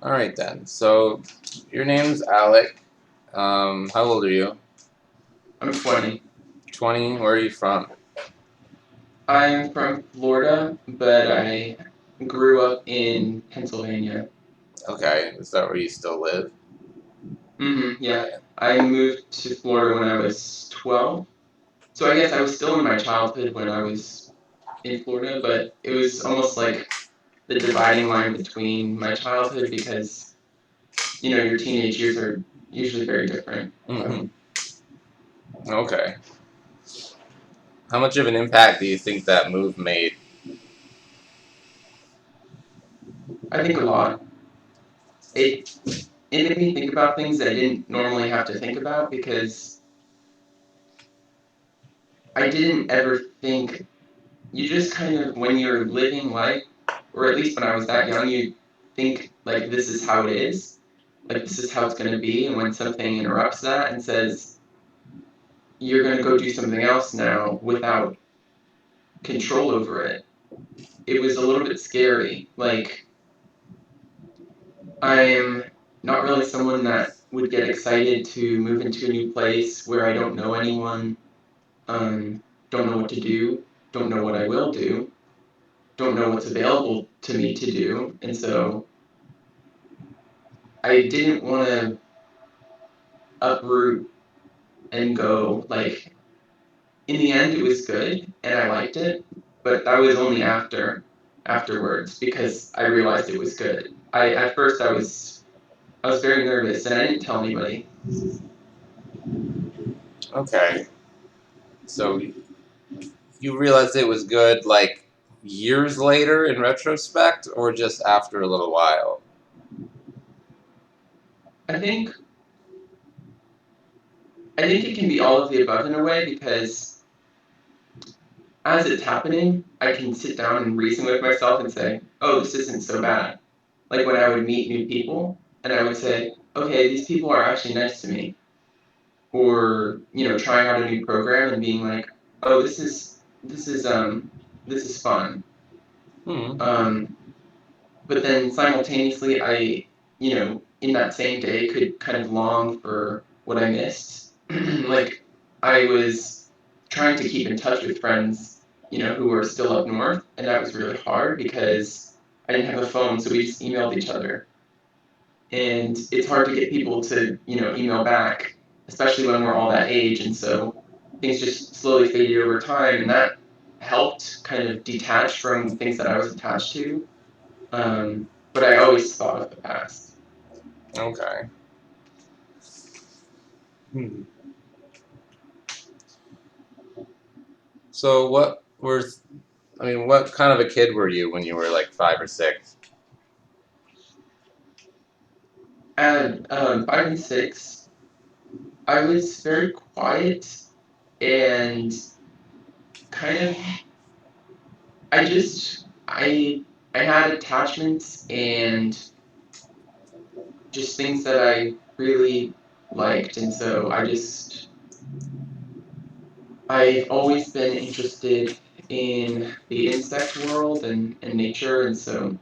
All right then. So your name's Alec. How old are you? I'm 20. 20. Where are you from? I'm from Florida, but I grew up in Pennsylvania. Okay. Is that where you still live? Yeah. Okay. I moved to Florida when I was 12. So I guess I was still in my childhood when I was in Florida, but it was almost like the dividing line between my childhood because, your teenage years are usually very different. Mm-hmm. Okay. How much of an impact do you think that move made? I think a lot. It it made me think about things that I didn't normally have to think about because I didn't ever think you just kind of when you're living life, or at least when I was that young, you think like this is how it is, like this is how it's going to be, and when something interrupts that and says you're going to go do something else now without control over it, it was a little bit scary. Like I'm not really someone that would get excited to move into a new place where I don't know anyone, um, don't know what to do, don't know what I will do, don't know what's available to me to do, and so I didn't want to uproot and go. Like in the end, it was good and I liked it, but that was only afterwards because I realized it was good. I at first I was very nervous and I didn't tell anybody. Okay. So you realized it was good like years later in retrospect, or just after a little while? I think I think it can be all of the above in a way because as it's happening, I can sit down and reason with myself and say, "Oh, this isn't so bad." Like when I would meet new people and I would say, "Okay, these people are actually nice to me." Or trying out a new program and being like, oh, this is fun. Hmm. um, but then simultaneously in that same day could kind of long for what I missed. Like I was trying to keep in touch with friends who were still up north, and that was really hard because I didn't have a phone, so we just emailed each other, and it's hard to get people to email back, especially when we're all that age. And so things just slowly faded over time, and that helped kind of detach from things that I was attached to. But I always thought of the past. Okay. Hmm. So what kind of a kid were you when you were like 5 or 6? At 5 and 6, I was very quiet and kind of I just I had attachments and just things that I really liked, and so I've always been interested in the insect world and nature, and so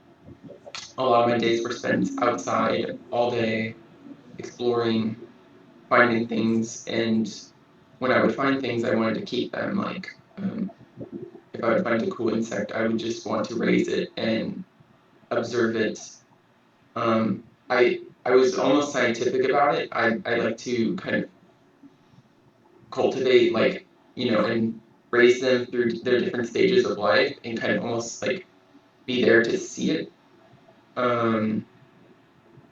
a lot of my days were spent outside all day exploring, finding things, and when I would find things, I wanted to keep them. Like if I would find a cool insect, I would just want to raise it and observe it. I was almost scientific about it. I like to kind of cultivate, like and raise them through their different stages of life and kind of almost like be there to see it. um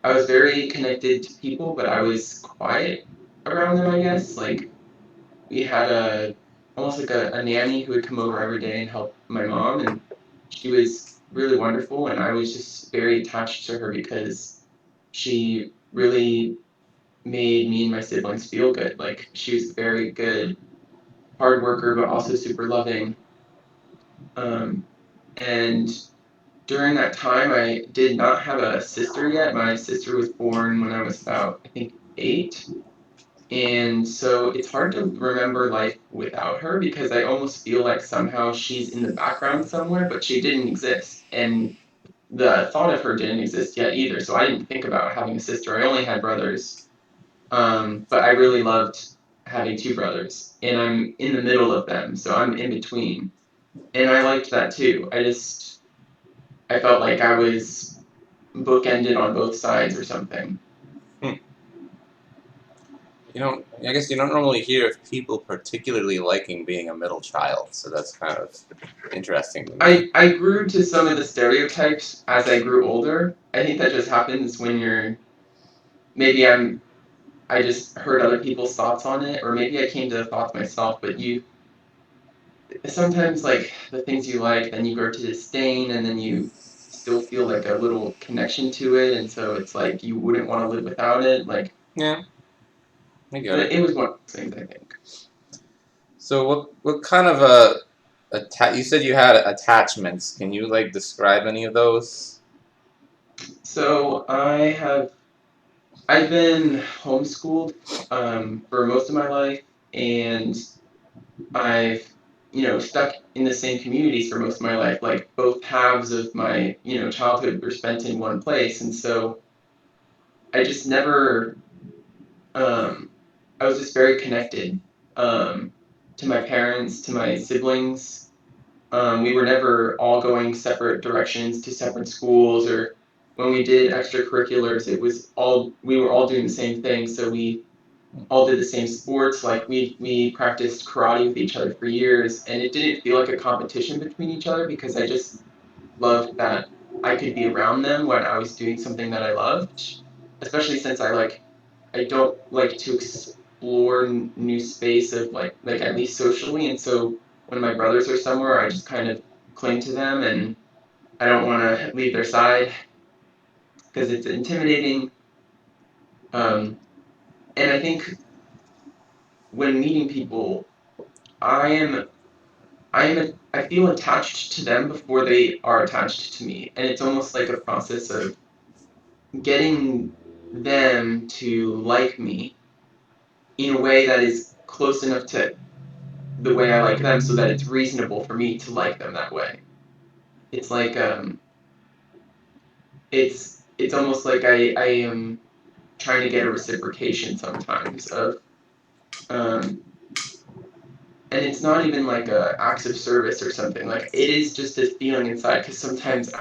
I was very connected to people, but I was quiet around them, I guess. Like we had a almost like a nanny who would come over every day and help my mom, and she was really wonderful, and I was just very attached to her because she really made me and my siblings feel good. Like she was very good hard worker, but also super loving. Um, and during that time, I did not have a sister yet. My sister was born when I was about, I think, 8. And so it's hard to remember life without her because I almost feel like somehow she's in the background somewhere, but she didn't exist. And the thought of her didn't exist yet either. So I didn't think about having a sister. I only had brothers. But I really loved having two brothers, and I'm in the middle of them, so I'm in between, and I liked that too. I felt like I was bookended on both sides or something. Hmm. I guess you don't normally hear of people particularly liking being a middle child, so that's kind of interesting to me. I grew to some of the stereotypes as I grew older. I think that just happens when you're maybe I just heard other people's thoughts on it, or maybe I came to the thoughts myself. But you sometimes like the things you like, then you grow to disdain, and then you still feel like a little connection to it, and so it's like you wouldn't want to live without it. Like Yeah, I get it. it was one of those things, I think. So what kind of you said you had attachments. Can you like describe any of those? So I've been homeschooled for most of my life, and I've stuck in the same communities for most of my life. Like both halves of my childhood were spent in one place, and so I just never um, I was just very connected um, to my parents, to my siblings. We were never all going separate directions to separate schools, or when we did extracurriculars, it was all we were all doing the same thing. So we all did the same sports. Like we practiced karate with each other for years, and it didn't feel like a competition between each other because I just loved that I could be around them when I was doing something that I loved, especially since I don't like to explore new space of like at least socially, and so when my brothers are somewhere, I just kind of cling to them, and I don't want to leave their side because it's intimidating. Um, and I think when meeting people, I am I feel attached to them before they are attached to me, and it's almost like a process of getting them to like me in a way that is close enough to the way I like them so that it's reasonable for me to like them that way. It's like it's almost like I am trying to get a reciprocation sometimes of um and it's not even like a acts of service or something. Like it is just this feeling inside because sometimes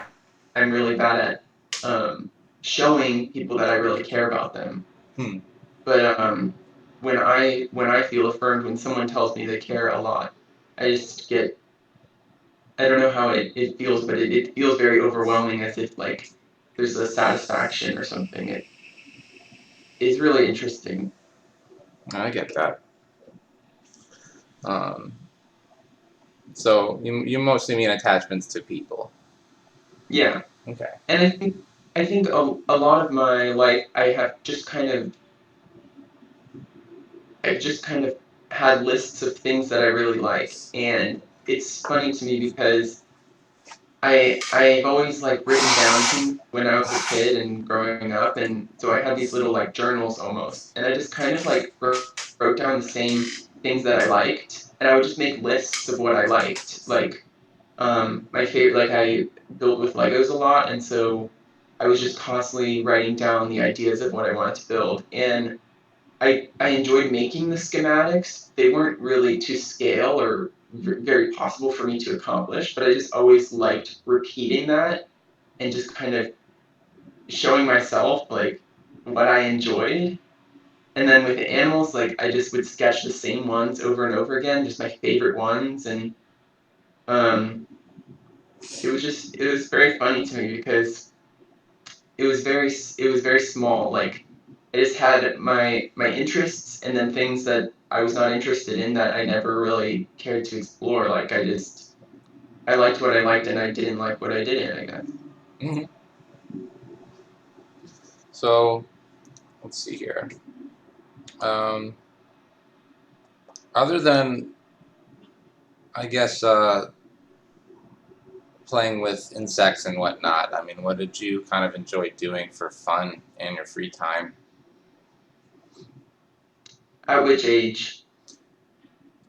I'm really bad at showing people that I really care about them. Hmm. But when I feel affirmed, when someone tells me they care a lot, I just get I don't know how it feels, but it feels very overwhelming as if like there's a satisfaction or something. It is really interesting. I get that. Um, so you mostly mean attachments to people. Yeah. Okay. And I think a lot of my life I've just kind of had lists of things that I really like. And it's funny to me because I've always like written down things when I was a kid and growing up, and so I had these little like journals almost, and I just kind of like wrote down the same things that I liked, and I would just make lists of what I liked. Like my favorite, like I built with Legos a lot, and so I was just constantly writing down the ideas of what I wanted to build, and I enjoyed making the schematics. They weren't really to scale or very possible for me to accomplish, but I just always liked repeating that and just kind of showing myself like what I enjoyed. And then with the animals, like I just would sketch the same ones over and over again, just my favorite ones. And um, it was very funny to me because it was very small. Like I just had my interests and then things that I was not interested in that I never really cared to explore. Like I liked what I liked and I didn't like what I didn't, I guess. Hmm. So let's see here. Um, other than I guess playing with insects and whatnot. I mean, what did you kind of enjoy doing for fun in your free time? At which age?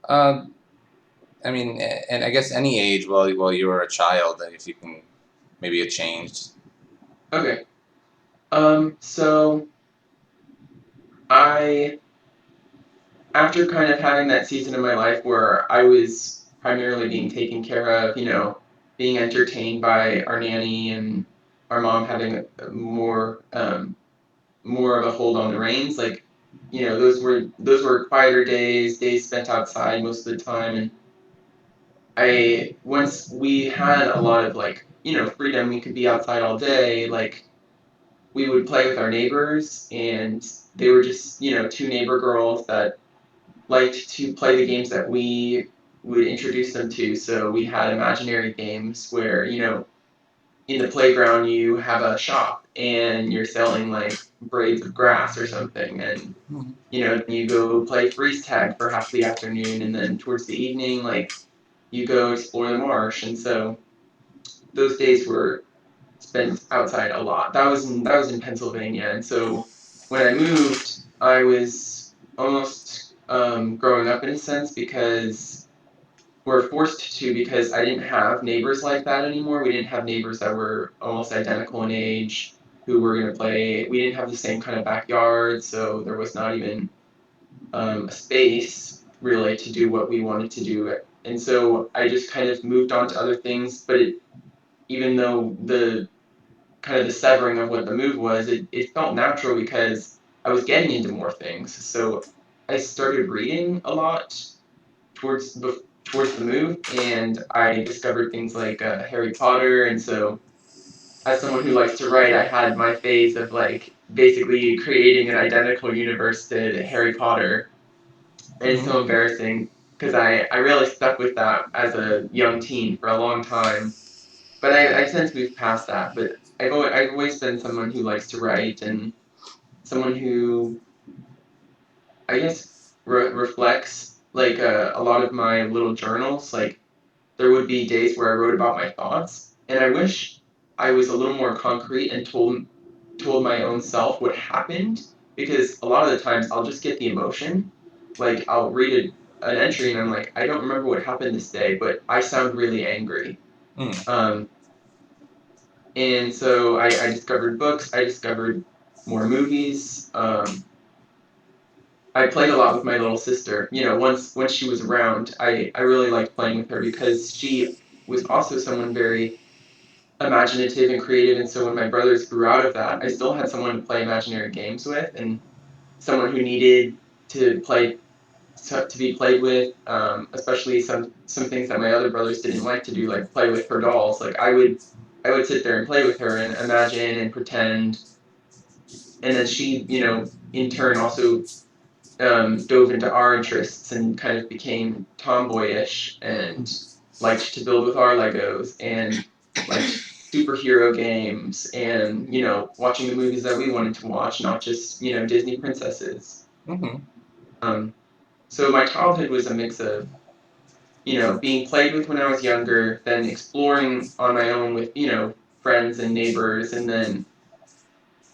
Uh, I mean, and I guess any age while you were a child, if you can. maybe it changed. Okay. So I, after kind of having that season in my life where I was primarily being taken care of, being entertained by our nanny and our mom having more of a hold on the reins, like, those were quieter days spent outside most of the time, and once we had a lot of, like, freedom, we could be outside all day, like we would play with our neighbors, and they were just, two neighbor girls that liked to play the games that we would introduce them to. So we had imaginary games where, in the playground you have a shop and you're selling like braids of grass or something, and then you go play freeze tag for half the afternoon, and then towards the evening, like, you go explore the marsh. And so those days were spent outside a lot. That was in Pennsylvania, and so when I moved, I was almost growing up in a sense, because we're forced to, because I didn't have neighbors like that anymore. We didn't have neighbors that were almost identical in age who were going to play. We didn't have the same kind of backyard, so there was not even a space really to do what we wanted to do. And so I just kind of moved on to other things. But even though the kind of the severing of what the move was, it felt natural because I was getting into more things. So I started reading a lot towards towards the move, and I discovered things like Harry Potter. And so, as someone who likes to write, I had my phase of, like, basically creating an identical universe to Harry Potter, and it's so embarrassing because I really stuck with that as a young teen for a long time. But I've since moved past that. But I've always been someone who likes to write, and someone who, I guess, reflects, like, a lot of my little journals. Like, there would be days where I wrote about my thoughts, and I wish I was a little more concrete and told my own self what happened, because a lot of the times I'll just get the emotion. Like, I'll read an entry and I'm like, I don't remember what happened this day, but I sound really angry. Mm. Um, and so I discovered books. I discovered more movies. I played a lot with my little sister. Once she was around, I really liked playing with her because she was also someone very imaginative and creative. And so when my brothers grew out of that, I still had someone to play imaginary games with, and someone who needed to play to be played with, especially some things that my other brothers didn't like to do, like play with her dolls. Like, I would sit there and play with her and imagine and pretend, and then she, in turn also dove into our interests and kind of became tomboyish and liked to build with our Legos and liked superhero games and, watching the movies that we wanted to watch, not just, Disney princesses. Mm-hmm. Um, so my childhood was a mix of, being played with when I was younger, then exploring on my own with, friends and neighbors, and then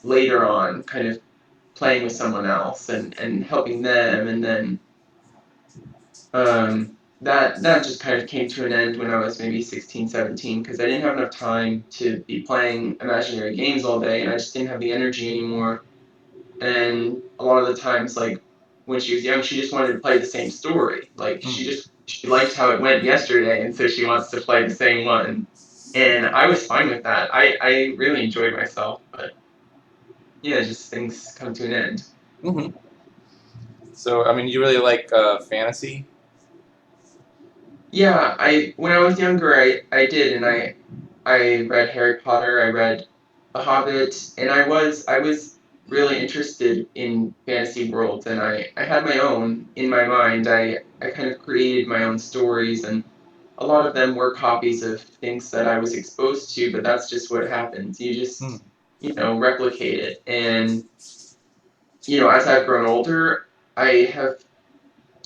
later on kind of playing with someone else and helping them. And then that just kind of came to an end when I was maybe 16, 17, because I didn't have enough time to be playing imaginary games all day, and I just didn't have the energy anymore. And a lot of the times, like, when she was young, she just wanted to play the same story. Like, she liked how it went yesterday, and so she wants to play the same one. And I was fine with that. I really enjoyed myself, but yeah, just things come to an end. Mm-hmm. So, I mean, you really like fantasy? Yeah, I when I was younger, I did, and I read Harry Potter, I read The Hobbit, and I was really interested in fantasy worlds, and I had my own in my mind. I kind of created my own stories, and a lot of them were copies of things that I was exposed to, but that's just what happens. You Mm. just, replicate it. And, as I've grown older, I have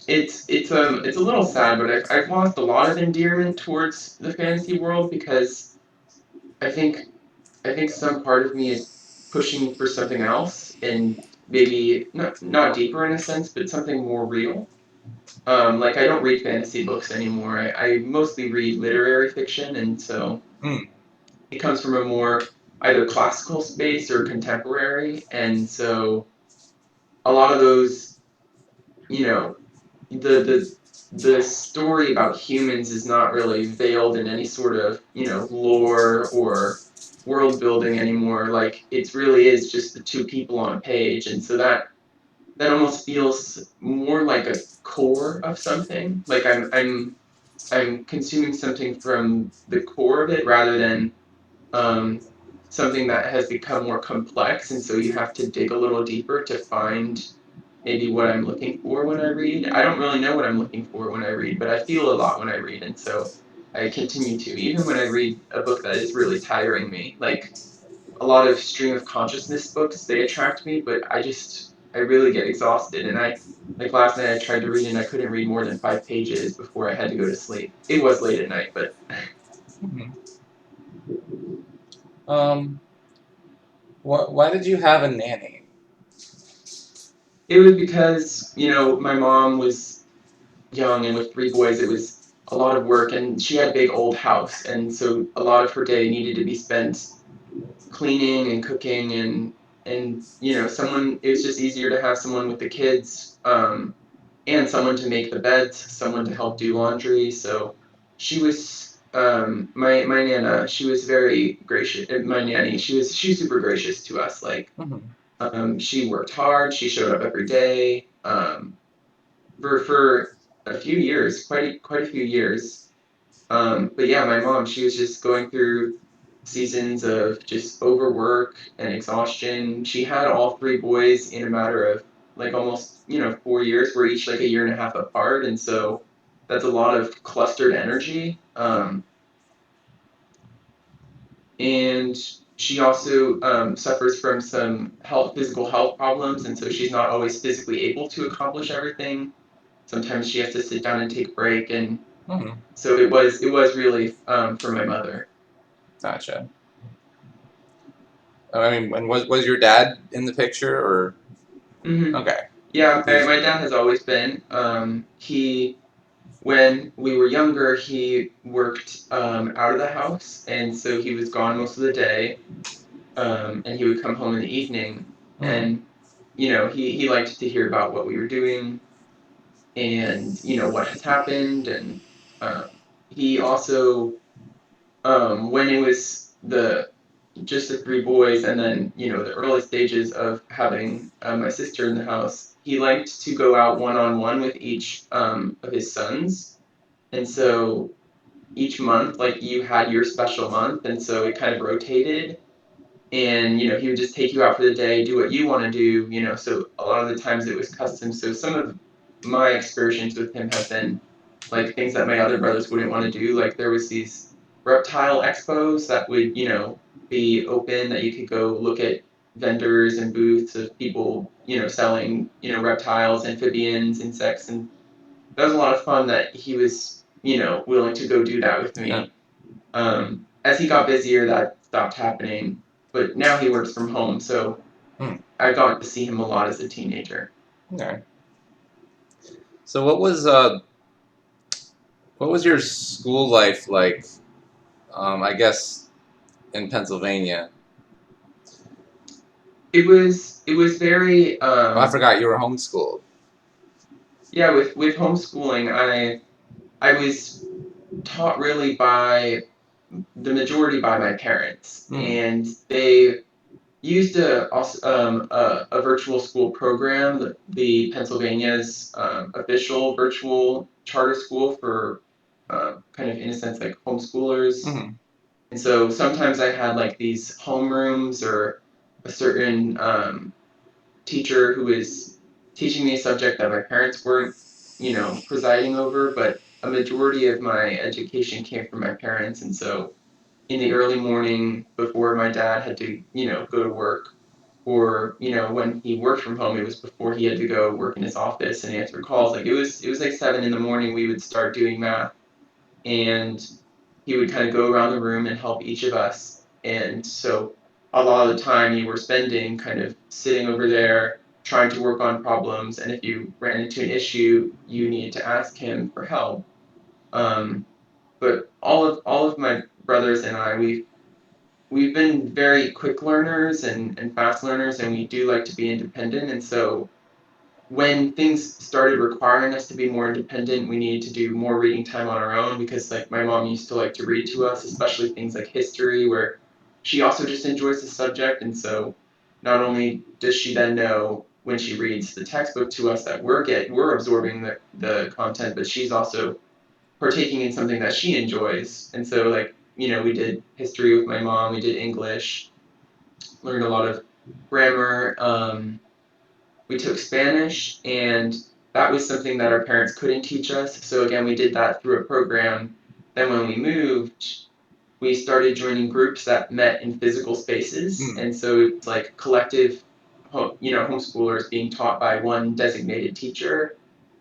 it's a little sad, but I've lost a lot of endearment towards the fantasy world, because I think I think some part of me is pushing for something else, and maybe not deeper in a sense, but something more real. Like, I don't read fantasy books anymore. I mostly read literary fiction, and so Mm. it comes from a more either classical space or contemporary, and so a lot of those, you know, the the story about humans is not really veiled in any sort of, lore or world building anymore. Like it really is just the two people on a page, and so that almost feels more like a core of something. Like I'm consuming something from the core of it rather than um, something that has become more complex, and so you have to dig a little deeper to find maybe what I'm looking for when I read. I don't really know what I'm looking for when I read, but I feel a lot when I read, and so I continue to, even when I read a book that is really tiring me. Like a lot of stream of consciousness books, they attract me, but I really get exhausted, and I like last night I tried to read and I couldn't read more than 5 pages before I had to go to sleep. It was late at night, but Mhm. Um, why did you have a nanny? it was because my mom was young, and with 3 boys, it was a lot of work, and she had a big old house, and so a lot of her day needed to be spent cleaning and cooking, and someone. It was just easier to have someone with the kids, and someone to make the beds, someone to help do laundry. So she was my nana. She was very gracious. My nanny. She was super gracious to us. Like Mhm. she worked hard. She showed up every day. For a few years, quite a few years. But yeah, my mom, she was just going through seasons of just overwork and exhaustion. She had all 3 boys in a matter of like almost, 4 years. We're each like a year and a half apart, and so that's a lot of clustered energy. And she also suffers from some physical health problems, and so she's not always physically able to accomplish everything. Sometimes she has to sit down and take a break, and Mhm. so it was really for my mother. Gotcha. I mean, and was your dad in the picture or Hmm. okay? Yeah, my, He's my dad has always been. When we were younger, he worked out of the house, and so he was gone most of the day, and he would come home in the evening, mhm. and he liked to hear about what we were doing, and what has happened, and um, he also when it was just the 3 boys, and then the early stages of having my sister in the house, he liked to go out one on one with each of his sons, and so each month, like you had your special month, and so it kind of rotated, and he would just take you out for the day, do what you want to do, so a lot of the times it was custom. So some of my excursions with him have been like things that my other brothers wouldn't want to do. Like there was these reptile expos that would be open, that you could go look at vendors and booths of people selling reptiles, amphibians, insects, and that was a lot of fun, that he was willing to go do that with Yeah. me. As he got busier, that stopped happening, but now he works from home, so Hmm. I got to see him a lot as a teenager. Okay. So what was your school life like? I guess in Pennsylvania. It was very Oh, I forgot you were homeschooled. yeah, with homeschooling, I was taught really by the majority by my parents, Hmm. and they used a virtual school program, the Pennsylvania's official virtual charter school for kind of in a sense like homeschoolers. Hmm. And so sometimes I had like these homerooms, or a certain teacher who is teaching me a subject that my parents weren't, presiding over, but a majority of my education came from my parents. And so in the early morning before my dad had to, go to work, or, when he worked from home, it was before he had to go work in his office and answer calls. Like it was like 7 in the morning, we would start doing math, and he would kind of go around the room and help each of us. And so a lot of the time you were spending kind of sitting over there trying to work on problems. And if you ran into an issue, you needed to ask him for help. But all of my brothers and I, we've been very quick learners and fast learners, and we do like to be independent. And so when things started requiring us to be more independent, we needed to do more reading time on our own because like my mom used to like to read to us, especially things like history, where she also just enjoys the subject. And so not only does she then know when she reads the textbook to us that we're absorbing the content, but she's also partaking in something that she enjoys. And so like, we did history with my mom, we did English, learned a lot of grammar. We took Spanish, and that was something that our parents couldn't teach us. So again, we did that through a program. Then when we moved, we started joining groups that met in physical spaces, and so it's like collective, homeschoolers being taught by one designated teacher.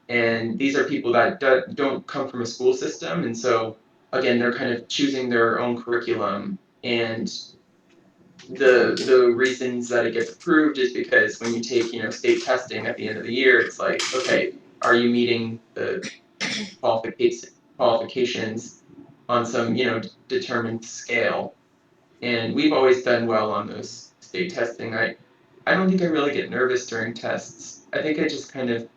And these are people that don't come from a school system, and so again, they're kind of choosing their own curriculum. And the reasons that it gets approved is because when you take state testing at the end of the year, it's like, okay, are you meeting the qualifications on some determined scale? And we've always done well on those state testing. I don't think I really get nervous during tests. I think I just kind of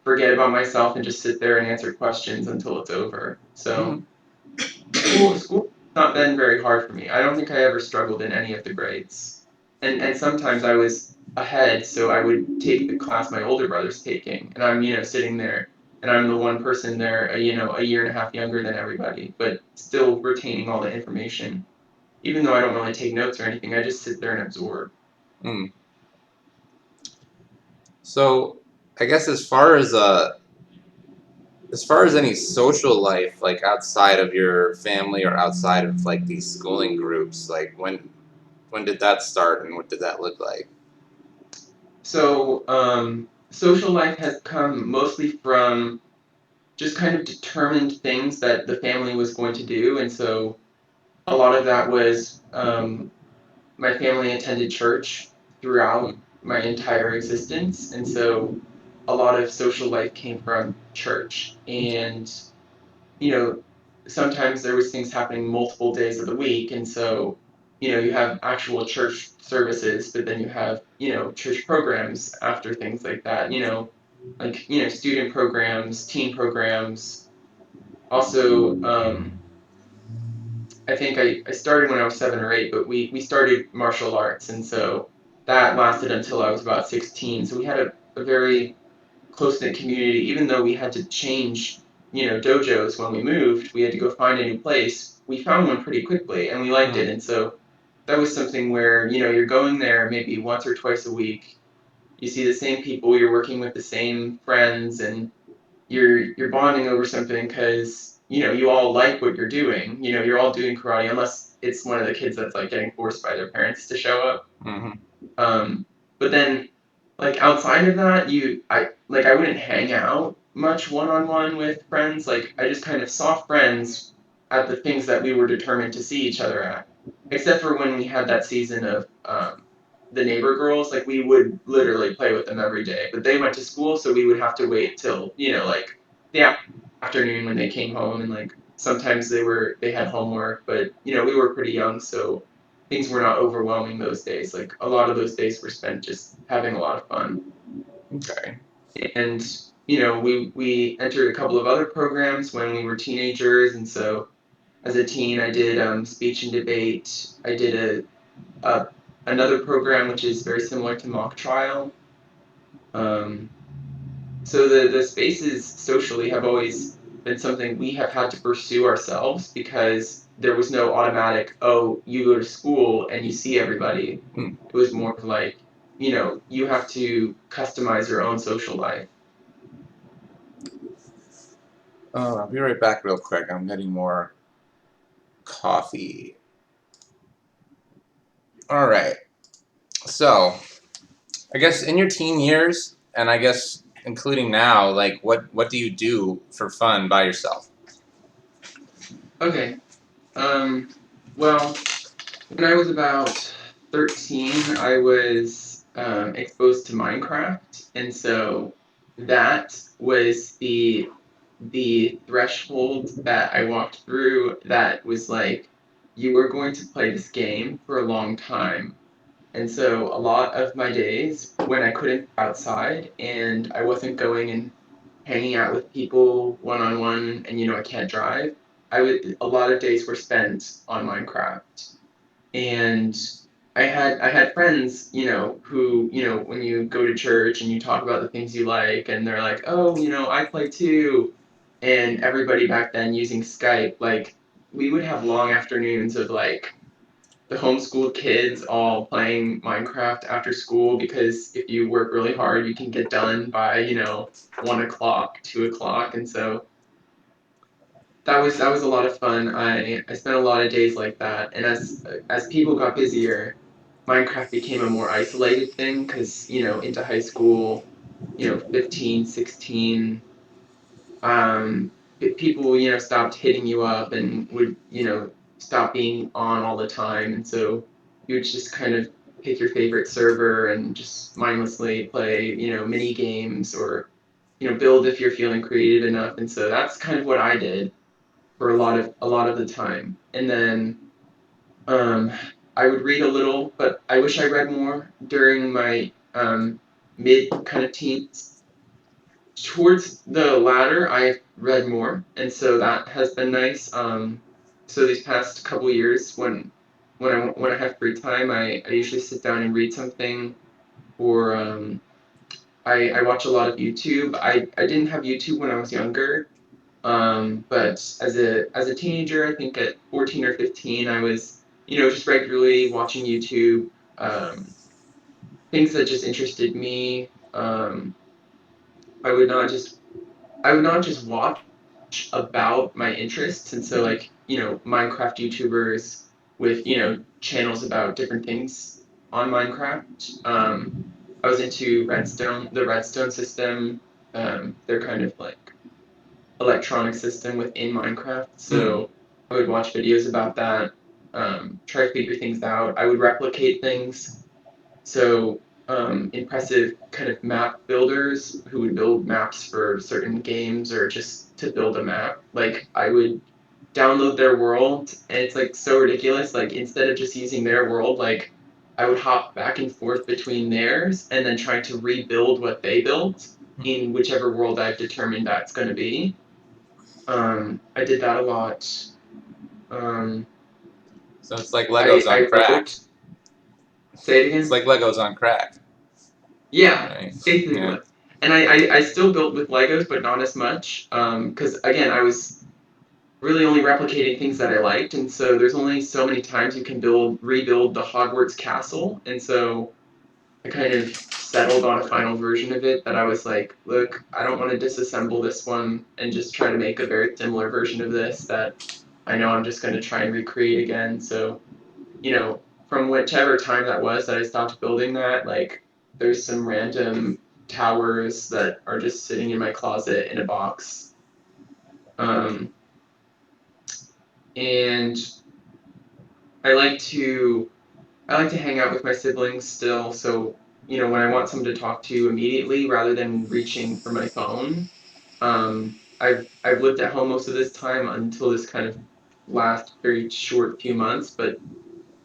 forget about myself and just sit there and answer questions until it's over. So Mm-hmm. school not been very hard for me. I don't think I ever struggled in any of the grades. And sometimes I was ahead, so I would take the class my older brother's taking, and I'm sitting there, and I'm the one person there, a year and a half younger than everybody, but still retaining all the information. Even though I don't really take notes or anything, I just sit there and absorb. Mm. So I guess as far as any social life, like outside of your family or outside of like these schooling groups, like when did that start and what did that look like? So social life has come mostly from just kind of determined things that the family was going to do, and so a lot of that was my family attended church throughout my entire existence, and so a lot of social life came from church. And you know sometimes there was things happening multiple days of the week, and so you have actual church services, but then you have church programs after things like that, like student programs, teen programs. Also, I think I started when I was 7 or 8, but we started martial arts, and so that lasted until I was about 16. So we had a very close knit community, even though we had to change, dojos when we moved. We had to go find a new place. We found one pretty quickly, and we liked it. Mm. And so that was something where you're going there maybe once or twice a week. You see the same people. You're working with the same friends, and you're bonding over something because you all like what you're doing. You're all doing karate, unless it's one of the kids that's like getting forced by their parents to show up. Mm-hmm. um, but then, like outside of that, I wouldn't hang out much one on one with friends. Like I just kind of saw friends at the things that we were determined to see each other at, except for when we had that season of the neighbor girls. Like we would literally play with them every day, but they went to school, so we would have to wait till like the afternoon when they came home, and like sometimes they had homework, but we were pretty young, so things were not overwhelming those days. Like a lot of those days were spent just having a lot of fun. Okay. And we entered a couple of other programs when we were teenagers, and so as a teen, I did speech and debate. I did a another program which is very similar to mock trial. Um, so the spaces socially have always been something we have had to pursue ourselves because there was no automatic, oh, you go to school and you see everybody. Mm. It was more of like, you have to customize your own social life. I'll be right back real quick. I'm getting more coffee. All right. So I guess in your teen years, and I guess including now, like what do you do for fun by yourself? Okay. Um, well, when I was about 13, I was exposed to Minecraft, and so that was the threshold that I walked through. That was like you are going to play this game for a long time. And so a lot of my days when I couldn't go outside and I wasn't going and hanging out with people one on one and I can't drive, a lot of days were spent on Minecraft. And I had friends, who, when you go to church and you talk about the things you like and they're like, "Oh, I play too." And everybody back then using Skype, like we would have long afternoons of like the homeschooled kids all playing Minecraft after school because if you work really hard, you can get done by, 1 o'clock, 2 o'clock. And so that was a lot of fun. I spent a lot of days like that. And as people got busier, Minecraft became a more isolated thing because, into high school, 15, 16, people, stopped hitting you up and would, stop being on all the time. And so you would just kind of pick your favorite server and just mindlessly play, mini games or, build if you're feeling creative enough. And so that's kind of what I did for a lot of the time. And then um, I would read a little, but I wish I read more during my mid kind of teens. Towards the latter, I've read more, and so that has been nice. So these past couple years, when I have free time, I usually sit down and read something, or I watch a lot of YouTube. I didn't have YouTube when I was younger, but as a teenager, I think at 14 or 15, I was just regularly watching YouTube, things that just interested me. I would not just I would not just watch about my interests. And so like, Minecraft YouTubers with, channels about different things on Minecraft. I was into the Redstone system. They're kind of like electronic system within Minecraft. Hmm. So I would watch videos about that, try to figure things out. I would replicate things. So impressive kind of map builders who would build maps for certain games or just to build a map. Like I would download their world and it's like so ridiculous. Like instead of just using their world, like I would hop back and forth between theirs and then try to rebuild what they built in whichever world I've determined that's going to be. I did that a lot. Um, So it's like I Legos on I crack. wrote. Say it It's again. like Legos on crack, Yeah, right? Yeah. basically. And I still built with Legos, but not as much. Because again, I was really only replicating things that I liked, and so there's only so many times you can rebuild the Hogwarts castle, and so I kind of settled on a final version of it that I was like, look, I don't want to disassemble this one and just try to make a very similar version of this that I know I'm just going to try and recreate again. So from whichever time that was that I stopped building that, like there's some random towers that are just sitting in my closet in a box. Um, and I like to I like to hang out with my siblings still. So, when I want someone to talk to immediately rather than reaching for my phone, I've lived at home most of this time until this kind of last very short few months, but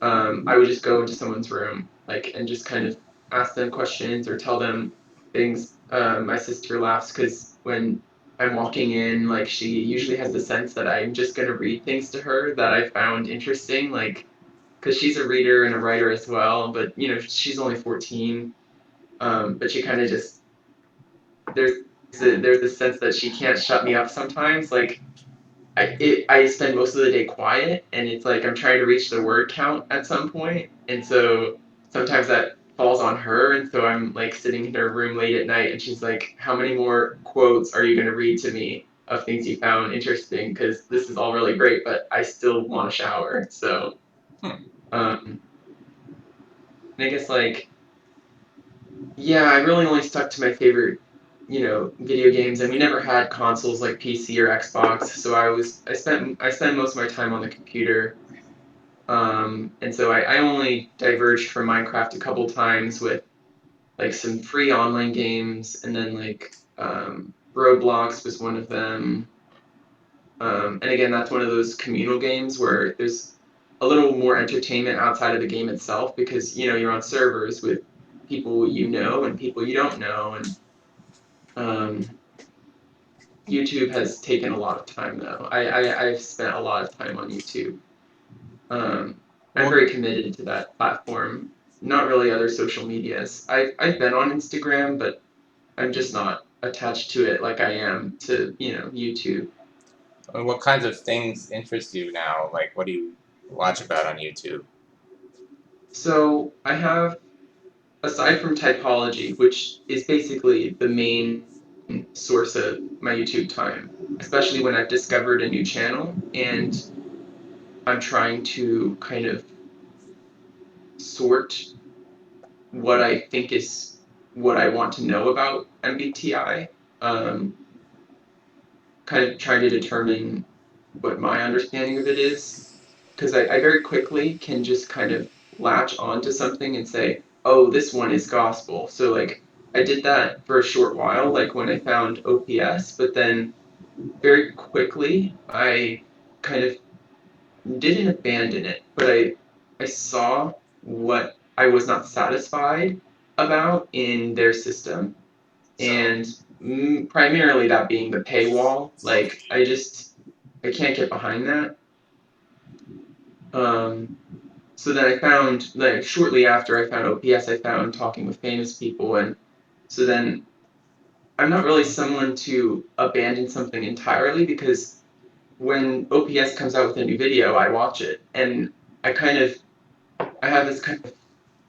I would just go into someone's room, like, and just kind of ask them questions or tell them things. My sister laughs because when I'm walking in, like, she usually has the sense that I'm just gonna read things to her that I found interesting, like, because she's a reader and a writer as well. But she's only 14. But she kind of just there's there's this sense that she can't shut me up sometimes. Like I spend most of the day quiet, and it's like I'm trying to reach the word count at some point, and so sometimes that falls on her, and so I'm like sitting in her room late at night, and she's like, "How many more quotes are you going to read to me of things you found interesting? Because this is all really great, but I still want a shower." So, Hmm. um, I guess like yeah, I really only stuck to my favorite, video games, and we never had consoles like PC or Xbox, so I spent most of my time on the computer. And so I only diverged from Minecraft a couple times with like some free online games, and then like Roblox was one of them. And again, that's one of those communal games where there's a little more entertainment outside of the game itself, because you're on servers with people and people you don't know, and um, YouTube has taken a lot of time though. I've spent a lot of time on YouTube. Um, I'm Well, very committed to that platform. Not really other social medias. I've been on Instagram, but I'm just not attached to it like I am to YouTube. what kinds of things interest you now? Like, what do you watch about on YouTube? So I have, aside from typology, which is basically the main source of my YouTube time, especially when I've discovered a new channel and I'm trying to kind of sort what I think is what I want to know about MBTI, um, kind of trying to determine what my understanding of it is. Because I very quickly can just kind of latch onto something and say, oh, this one is gospel. So like I did that for a short while, like when I found OPS, but then very quickly I kind of didn't abandon it, but I saw what I was not satisfied about in their system, and primarily that being the paywall. Like I can't get behind that. Um, so then I found, like, shortly after I found OPS, I found talking with famous people, and so then I'm not really someone to abandon something entirely, because when OPS comes out with a new video, I watch it, and I kind of I have this kind of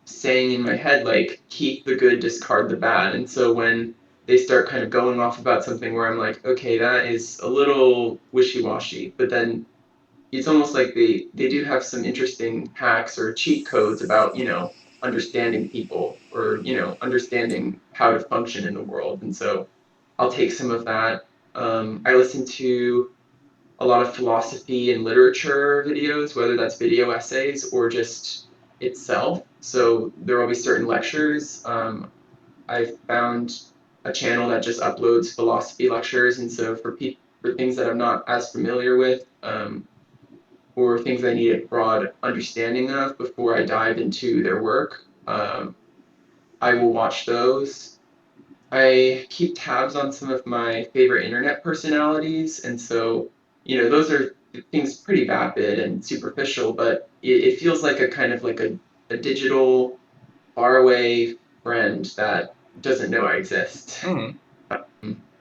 saying in my head, like, keep the good, discard the bad. And so when they start kind of going off about something where I'm like, okay, that is a little wishy-washy, but then it's almost like they do have some interesting hacks or cheat codes about understanding people, or understanding how to function in the world. And so I'll take some of that. I listen to a lot of philosophy and literature videos, whether that's video essays or just itself. So there will be certain lectures. I found a channel that just uploads philosophy lectures, and so for things that I'm not as familiar with, or things I need a broad understanding of before I dive into their work, I will watch those. I keep tabs on some of my favorite internet personalities, and so those are things pretty vapid and superficial, but it feels like a kind of like a digital faraway friend that doesn't know I exist. Hmm.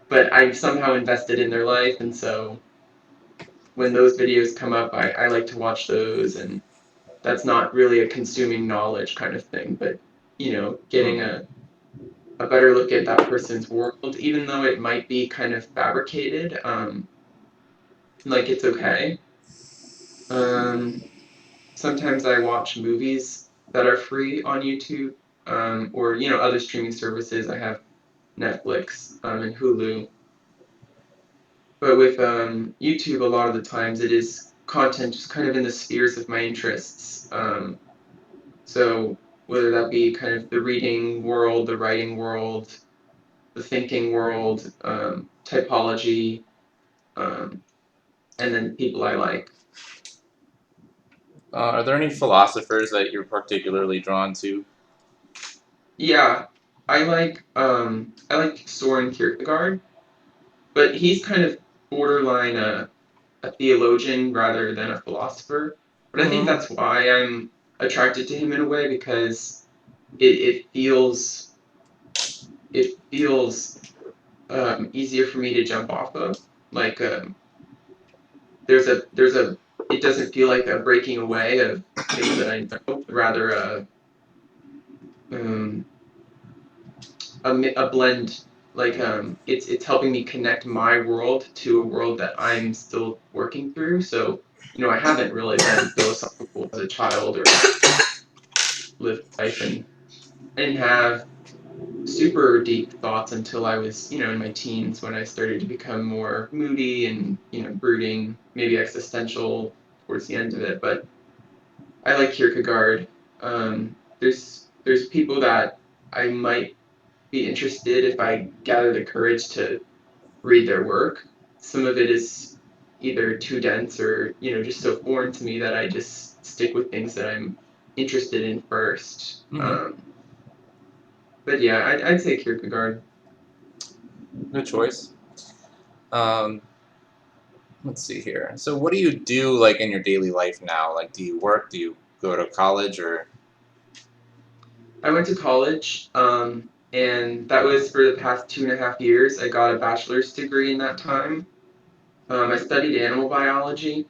But I'm somehow invested in their life, and so when those videos come up, I like to watch those, and that's not really a consuming knowledge kind of thing, but getting Hmm. a better look at that person's world, even though it might be kind of fabricated. Like, it's okay. Um, Sometimes I watch movies that are free on YouTube, or other streaming services. I have Netflix, and Hulu. But with YouTube, a lot of the times it is content just kind of in the spheres of my interests. So whether that be kind of the reading world, the writing world, the thinking world, typology, um, and then people I like. Are there any philosophers that you're particularly drawn to? Yeah, I like Soren Kierkegaard, but he's kind of borderline a theologian rather than a philosopher. But I think Hmm. that's why I'm attracted to him in a way, because it feels easier for me to jump off of. Like, there's a it doesn't feel like a breaking away of things that I know, rather um, a blend. Like, it's helping me connect my world to a world that I'm still working through. So I haven't really been philosophical as a child or lived life, and I didn't have super deep thoughts until I was in my teens, when I started to become more moody and brooding, maybe existential towards the end of it. But I like Kierkegaard. There's people that I might be interested if I gather the courage to read their work. Some of it is either too dense or just so foreign to me that I just stick with things that I'm interested in first. Mm-hmm. But yeah, I'd say Kierkegaard. Good choice. Um, let's see here. So, what do you do like in your daily life now? Like, do you work? Do you go to college or? I went to college, and that was for the past 2.5 years. I got a bachelor's degree in that time. I studied animal biology,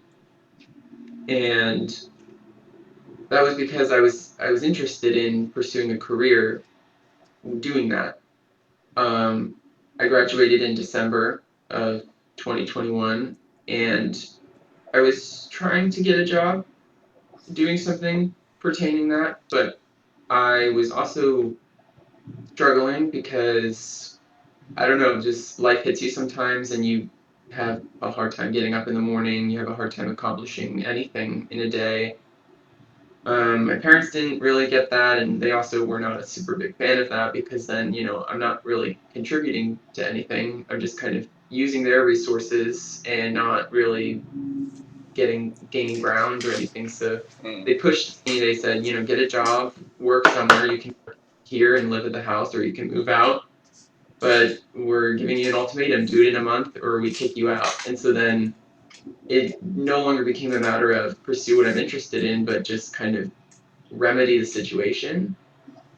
and that was because I was interested in pursuing a career doing that. Um, I graduated in December of 2021, and I was trying to get a job doing something pertaining that, but I was also struggling because I don't know, just life hits you sometimes and you have a hard time getting up in the morning, you have a hard time accomplishing anything in a day. My parents didn't really get that, and they also were not a super big fan of that because then, I'm not really contributing to anything. I'm just kind of using their resources and not really gaining ground or anything. So Mm. they pushed me. They said, get a job, work somewhere. You can work here and live at the house, or you can move out. But we're giving you an ultimatum: do it in a month, or we kick you out. And so then it no longer became a matter of pursue what I'm interested in, but just kind of remedy the situation.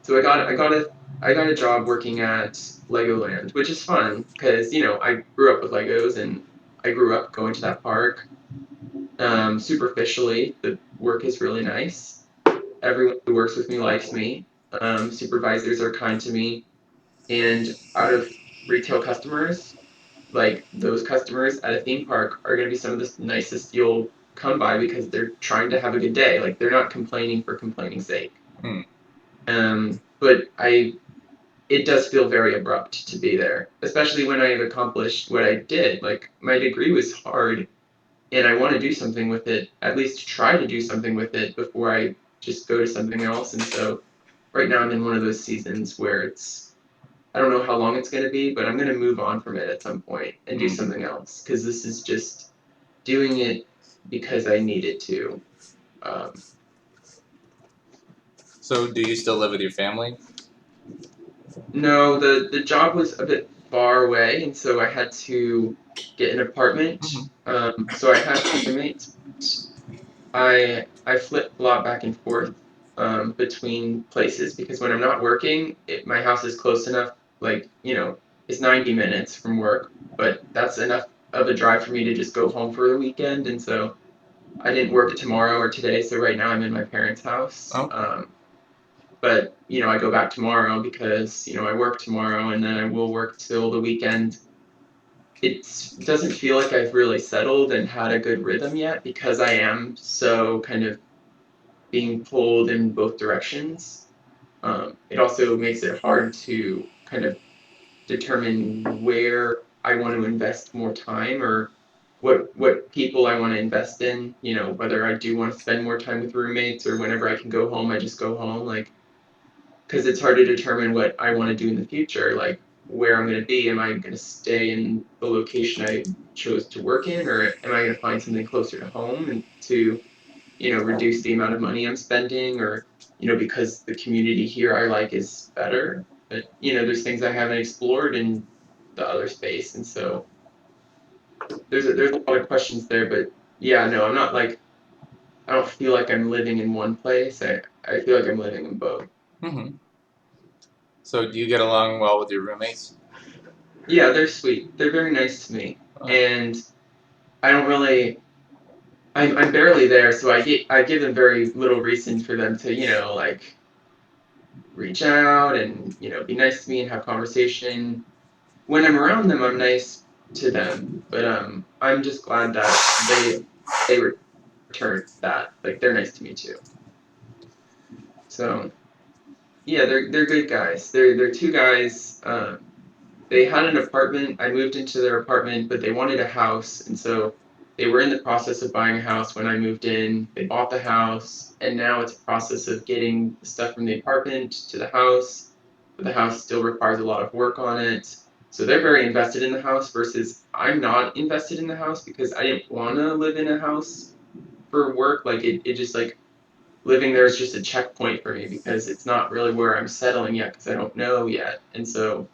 So I got a job working at Legoland, which is fun because I grew up with Legos and I grew up going to that park. Superficially, the work is really nice. Everyone who works with me likes me. Supervisors are kind to me, and out of retail customers, like those customers at a theme park are going to be some of the nicest you'll come by because they're trying to have a good day. Like they're not complaining for complaining's sake. Mm. But it does feel very abrupt to be there, especially when I have accomplished what I did. Like my degree was hard, and I want to do something with it, at least try to do something with it before I just go to something else. And so right now I'm in one of those seasons where I don't know how long it's going to be, but I'm going to move on from it at some point and do Mm. something else because this is just doing it because I need it to. Um, So, do you still live with your family? no, the job was a bit far away, and so I had to get an apartment. Mm-hmm. So I have roommates. I flip flop back and forth between places because when I'm not working, my house is close enough. Like it's 90 minutes from work, but that's enough of a drive for me to just go home for the weekend. And so I didn't work tomorrow or today, so right now I'm in my parents' house. Oh. But I go back tomorrow because I work tomorrow, and then I will work till the weekend. It doesn't feel like I've really settled and had a good rhythm yet because I am so kind of being pulled in both directions. It also makes it hard to kind of determine where I want to invest more time or what people I want to invest in. Whether I do want to spend more time with roommates or whenever I can go home, I just go home. Like, because it's hard to determine what I want to do in the future. Like, where I'm going to be. Am I going to stay in the location I chose to work in, or am I going to find something closer to home and to reduce the amount of money I'm spending or, because the community here I like is better. But, there's things I haven't explored in the other space. And so there's a lot of questions there, but yeah, no, I'm not like, I don't feel like I'm living in one place. I feel like I'm living in both. Mm-hmm. So, do you get along well with your roommates? Yeah, they're sweet. They're very nice to me. Oh. And I don't really, I'm barely there. So I give them very little reason for them to, like reach out and, be nice to me and have conversation. When I'm around them, I'm nice to them, but I'm just glad that they return that. Like they're nice to me too. So yeah, they're good guys. They're two guys. They had an apartment. I moved into their apartment, but they wanted a house, and so they were in the process of buying a house when I moved in. They bought the house, and now it's a process of getting the stuff from the apartment to the house. But the house still requires a lot of work on it. So they're very invested in the house versus I'm not invested in the house because I didn't want to live in a house for work. Like it just like living there is just a checkpoint for me because it's not really where I'm settling yet because I don't know yet. And so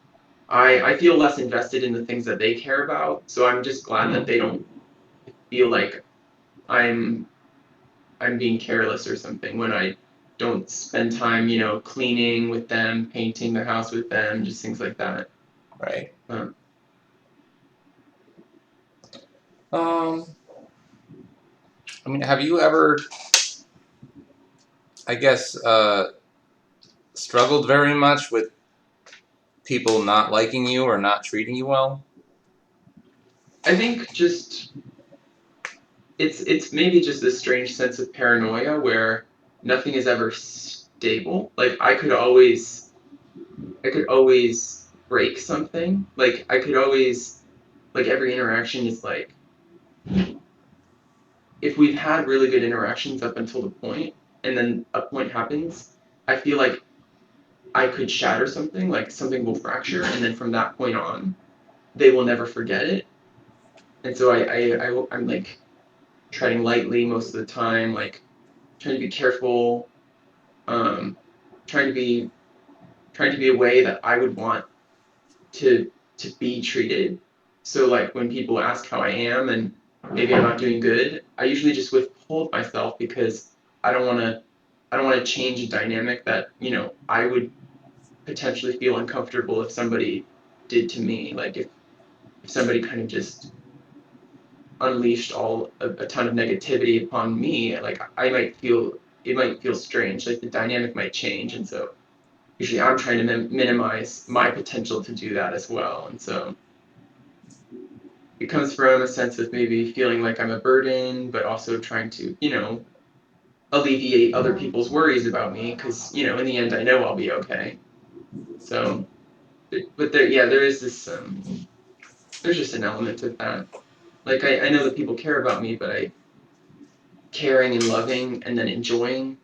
I feel less invested in the things that they care about. So I'm just glad that they don't feel like I'm I'm being careless or something when I don't spend time, cleaning with them, painting the house with them, just things like that. Right. Um, Um, I mean, have you ever, I guess, struggled very much with people not liking you or not treating you well? I think just it's maybe just a strange sense of paranoia where nothing is ever stable. Like I could always break something. Like I could always like every interaction is like if we've had really good interactions up until the point and then a point happens, I feel like I could shatter something, like something will fracture, and then from that point on, they will never forget it. And so I'm like treading lightly most of the time, like trying to be careful, um, trying to be trying to be a way that I would want to to be treated. So like when people ask how I am and maybe I'm not doing good, I usually just withhold myself because I don't want to I don't want to change a dynamic that, I would potentially feel uncomfortable if somebody did to me. Like if somebody kind of just unleashed a ton of negativity upon me, like I might feel it might feel strange. Like the dynamic might change, and so usually I'm trying to minimize my potential to do that as well. And so it comes from a sense of maybe feeling like I'm a burden, but also trying to, alleviate other people's worries about me because, in the end, I know I'll be okay. So, but there is this, there's just an element of that. Like, I know that people care about me, but caring and loving and then enjoying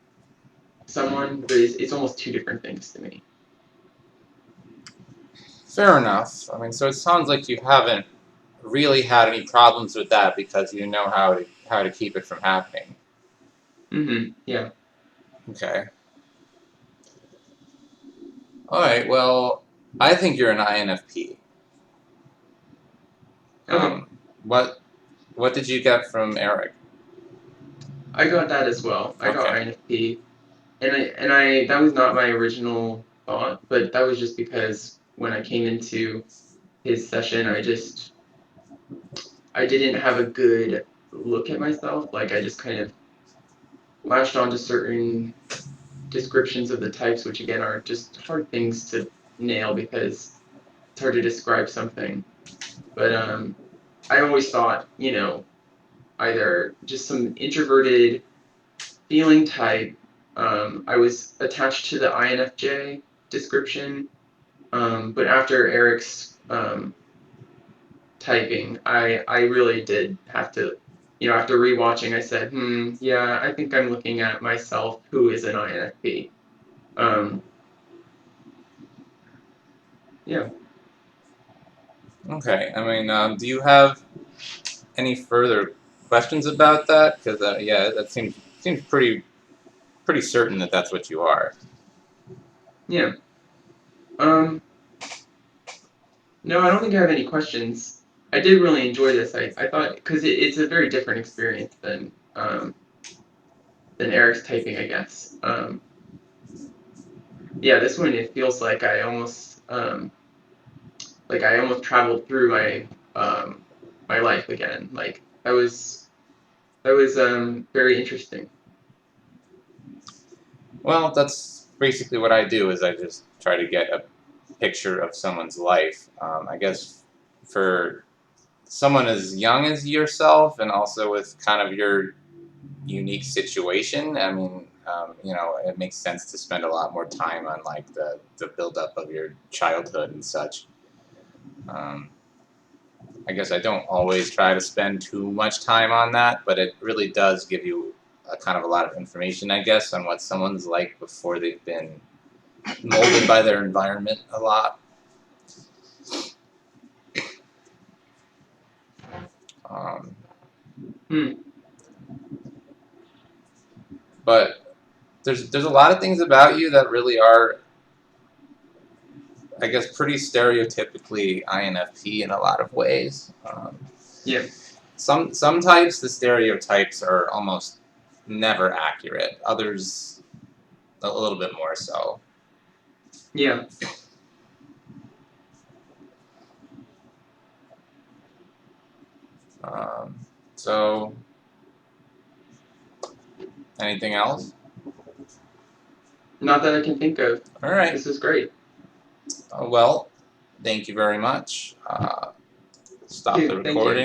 someone, it's almost two different things to me. Fair enough. I mean, so it sounds like you haven't really had any problems with that because you know how to keep it from happening. Yeah. Okay. All right. Well, I think you're an INFP. Okay. What did you get from Eric? I got that as well. I got Okay. INFP. And I that was not my original thought, but that was just because when I came into his session, I didn't have a good look at myself. Like I just kind of latched onto certain descriptions of the types, which again are just hard things to nail because it's hard to describe something. But I always thought, either just some introverted feeling type. I was attached to the INFJ description. But after Eric's typing, I really did have to, after rewatching, I said, yeah, I think I'm looking at myself who is an INFP. Um, yeah. Okay. I mean, do you have any further questions about that? Because yeah, that seems pretty certain that that's what you are. Yeah. Um, no, I don't think I have any questions. I did really enjoy this. I thought because it's a very different experience than Eric's typing, I guess. Yeah, this one it feels like I almost traveled through my life again. Like that was very interesting. Well, that's basically what I do. Is I just try to get a picture of someone's life. I guess for someone as young as yourself, and also with kind of your unique situation. I mean, it makes sense to spend a lot more time on like the buildup of your childhood and such. Um, I guess I don't always try to spend too much time on that, but it really does give you a kind of a lot of information, I guess, on what someone's like before they've been molded by their environment a lot. Um, Hmm. but there's a lot of things about you that really are, I guess, pretty stereotypically INFP in a lot of ways. Yeah. Some types, the stereotypes are almost never accurate. Others, a little bit more so. Yeah. So, anything else? Not that I can think of. All right. This is great. Well, thank you very much. Stop the Thank you. recording.